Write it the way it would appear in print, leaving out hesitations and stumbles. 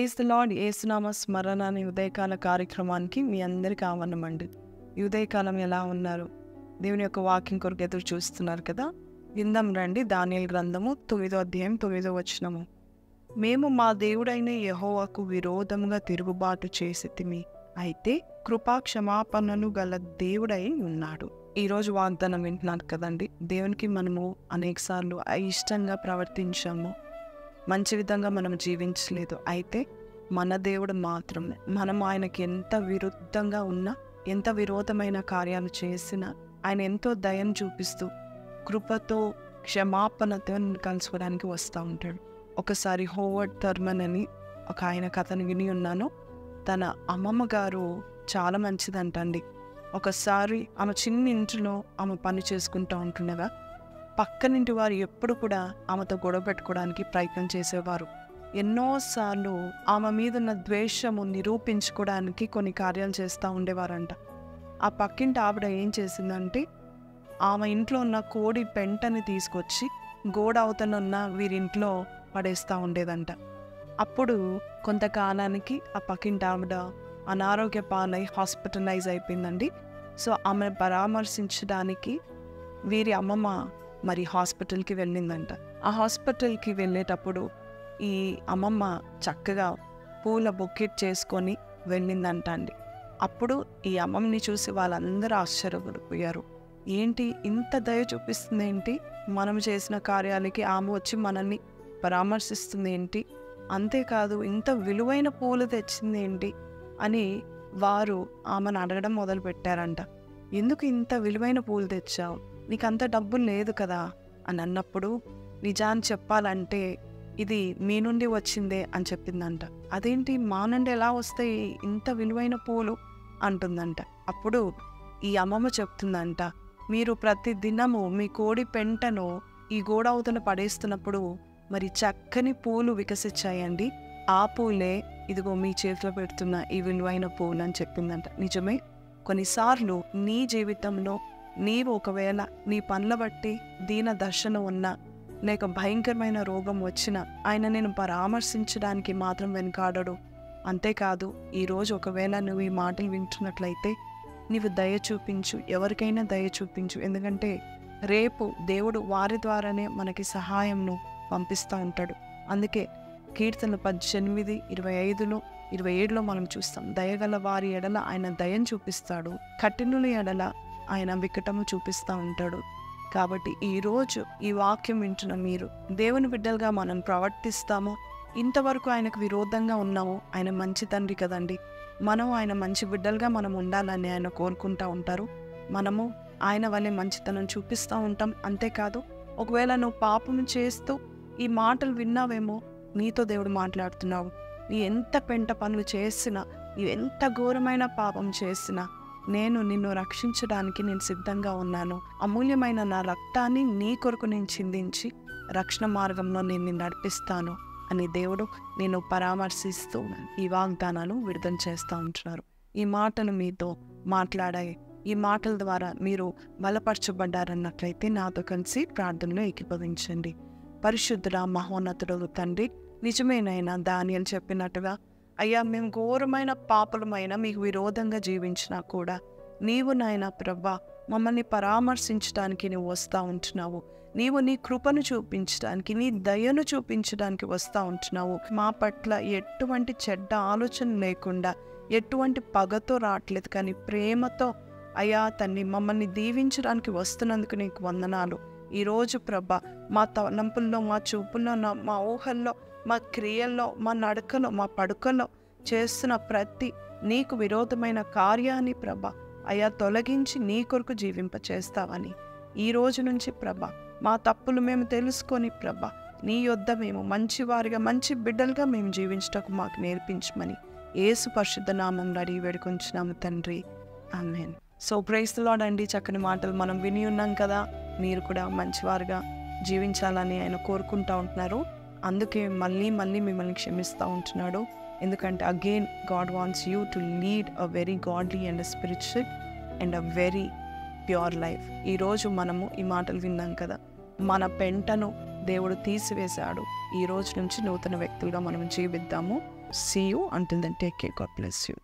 Praise the lord. యేసునామ స్మరణ అనే ఉదయకాల కార్యక్రమానికి మీ అందరికీ ఆహ్వానమండి. ఈ ఉదయకాలం ఎలా ఉన్నారు? దేవుని యొక్క వాక్యం కొరకు ఎదురు చూస్తున్నారు కదా? విందాం రండి. దానియేలు గ్రంథము 9వ అధ్యాయం 9వ వచనము. మేము మా దేవుడైన యెహోవాకు విరోధముగా తిరుగుబాటు చేసితిమి, అయితే కృపా క్షమాపణలు గల దేవుడై ఉన్నాడు. ఈరోజు వాగ్దానం వింటున్నారు కదండి. దేవునికి మనము అనేకసార్లు అయిష్టంగా ప్రవర్తించాము, మంచి విధంగా మనం జీవించలేదు. అయితే మన దేవుడు మాత్రమే, మనం ఆయనకి ఎంత విరుద్ధంగా ఉన్నా, ఎంత విరోధమైన కార్యాలు చేసినా ఆయన ఎంతో దయను చూపిస్తూ కృపతో క్షమాపణతో కలుసుకోవడానికి వస్తూ ఉంటాడు. ఒకసారి హోవర్డ్ థర్మన్ అని ఒక ఆయన కథను విని ఉన్నాను. తన అమ్మమ్మ గారు చాలా మంచిదంటండి. ఒకసారి ఆమె చిన్న ఇంటిలో ఆమె పని చేసుకుంటూ ఉంటుండగా పక్కనింటి వారు ఎప్పుడు కూడా ఆమెతో గొడవ పెట్టుకోవడానికి ప్రయత్నం చేసేవారు. ఎన్నోసార్లు ఆమె మీద ఉన్న ద్వేషము నిరూపించుకోవడానికి కొన్ని కార్యాలు చేస్తూ ఉండేవారంట. ఆ పక్కింటి ఆవిడ ఏం చేసిందంటే, ఆమె ఇంట్లో ఉన్న కోడి పెంటని తీసుకొచ్చి గోడ అవతల ఉన్న వీరింట్లో పడేస్తూ ఉండేదంట. అప్పుడు కొంతకాలానికి ఆ పక్కింటి ఆవిడ అనారోగ్య పాలై హాస్పిటలైజ్ అయిపోయిందండి. సో ఆమెను పరామర్శించడానికి వీరి అమ్మమ్మ మరి హాస్పిటల్కి వెళ్ళిందంట. ఆ హాస్పిటల్కి వెళ్ళేటప్పుడు ఈ అమ్మమ్మ చక్కగా పూల బొకెట్ చేసుకొని వెళ్ళిందంట అండి. అప్పుడు ఈ అమ్మమ్మని చూసి వాళ్ళందరూ ఆశ్చర్యపడిపోయారు. ఏంటి ఇంత దయ చూపిస్తుంది ఏంటి, మనం చేసిన కార్యాలకి ఆమె వచ్చి మనల్ని పరామర్శిస్తుంది ఏంటి, అంతేకాదు ఇంత విలువైన పూలు తెచ్చింది ఏంటి అని వారు ఆమెను అడగడం మొదలు పెట్టారంట. ఎందుకు ఇంత విలువైన పూలు తెచ్చావు, నీకు అంత డబ్బులు లేదు కదా అని అన్నప్పుడు, నిజాన్ని చెప్పాలంటే ఇది మీ నుండి వచ్చిందే అని చెప్పిందంట. అదేంటి మా నుండి ఎలా వస్తాయి ఇంత విలువైన పూలు అంటుందంట. అప్పుడు ఈ అమ్మమ్మ చెప్తుందంట, మీరు ప్రతి దినము మీ కోడి పెంటను ఈ గోడ అవతల పడేస్తున్నప్పుడు మరి చక్కని పూలు వికసించాయండి, ఆ పూలే ఇదిగో మీ చేతిలో పెడుతున్న ఈ విలువైన పూలు అని చెప్పిందంట. నిజమే, కొన్నిసార్లు నీ జీవితంలో నీవు ఒకవేళ నీ పనుల బట్టి దీన దశలో ఉన్నా, లేక భయంకరమైన రోగం వచ్చినా ఆయన నేను పరామర్శించడానికి మాత్రం వెనుకాడడు. అంతేకాదు ఈరోజు ఒకవేళ నువ్వు ఈ మాటలు వింటున్నట్లయితే నీవు దయ చూపించు, ఎవరికైనా దయ చూపించు. ఎందుకంటే రేపు దేవుడు వారి ద్వారానే మనకి సహాయంను పంపిస్తూ ఉంటాడు. అందుకే కీర్తన 18, 25, 27లో మనం చూస్తాం, దయగల వారి ఎడల ఆయన దయను చూపిస్తాడు, కఠినుల ఎడల ఆయన వికటము చూపిస్తూ ఉంటాడు. కాబట్టి ఈరోజు ఈ వాక్యం వింటున్న మీరు దేవుని బిడ్డలుగా మనం ప్రవర్తిస్తామో, ఇంతవరకు ఆయనకు విరోధంగా ఉన్నాము. ఆయన మంచి తండ్రి కదండి, మనం ఆయన మంచి బిడ్డలుగా మనం ఉండాలని ఆయన కోరుకుంటూ ఉంటారు. మనము ఆయన వల్లే మంచితనం చూపిస్తూ ఉంటాం. అంతేకాదు ఒకవేళ నువ్వు పాపం చేస్తూ ఈ మాటలు విన్నావేమో, నీతో దేవుడు మాట్లాడుతున్నావు. నీ ఎంత పెంట పనులు చేసినా, నీ ఎంత ఘోరమైన పాపం చేసినా నేను నిన్ను రక్షించడానికి నేను సిద్ధంగా ఉన్నాను. అమూల్యమైన నా రక్తాన్ని నీ కొరకు నేను చిందించి రక్షణ మార్గంలో నేను నిన్ను నడిపిస్తాను అని దేవుడు నేను పరామర్శిస్తూ ఈ వాగ్దానాలు విడుదల చేస్తూ ఉంటున్నారు. ఈ మాటలు మీతో మాట్లాడాయి. ఈ మాటల ద్వారా మీరు బలపరచబడ్డారన్నట్లయితే నాతో కలిసి ప్రార్థనలో ఏకీభవించండి. పరిశుద్ధుడ మహోన్నతుడు తండ్రి, నిజమేనైనా దానియేలు చెప్పినట్టుగా అయ్యా, మేము ఘోరమైన పాపలమైన మీకు విరోధంగా జీవించినా కూడా నీవు నాయన ప్రభా మమ్మల్ని పరామర్శించడానికి నువ్వు వస్తూ ఉంటున్నావు. నీవు నీ కృపను చూపించడానికి, నీ దయను చూపించడానికి వస్తూ ఉంటున్నావు. మా పట్ల ఎటువంటి చెడ్డ ఆలోచన లేకుండా, ఎటువంటి పగతో రావట్లేదు, కానీ ప్రేమతో అయ్యా తండ్రి మమ్మల్ని దీవించడానికి వస్తున్నందుకు నీకు వందనాలు. ఈరోజు ప్రభా మా తలంపుల్లో, మా చూపుల్లో, మా ఊహల్లో, మా క్రియల్లో, మా నడకలో, మా పడుకలో చేస్తున్న ప్రతి నీకు విరోధమైన కార్యాన్ని ప్రభా అయ్యా తొలగించి నీ కొరకు జీవింపచేస్తావని ఈ రోజు నుంచి ప్రభా మా తప్పులు మేము తెలుసుకొని ప్రభా నీ యొద్ద మేము మంచివారిగా, మంచి బిడ్డలుగా మేము జీవించటకు మాకు నేర్పించమని యేసు పరిశుద్ధ నామములో అడిగి వేడుకొంచున్నాము తండ్రి, ఆమేన్. సో ప్రైజ్ ది లార్డ్ అండి. చక్కని మాటలు మనం విని ఉన్నాం కదా. మీరు కూడా మంచివారుగా జీవించాలని ఆయన కోరుకుంటూ ఉంటున్నారు. అందుకే మళ్ళీ మిమ్మల్ని క్షమిస్తూ ఉంటున్నాడు. ఎందుకంటే again God wants you to lead a very godly and spiritual and a very pure life. ఈరోజు మనము ఈ మాటలు విన్నాం కదా, మన పెంటను దేవుడు తీసివేశాడు. ఈ రోజు నుంచి నూతన వ్యక్తులుగా మనం జీవిద్దాము. See you. Until then, take care. God bless you.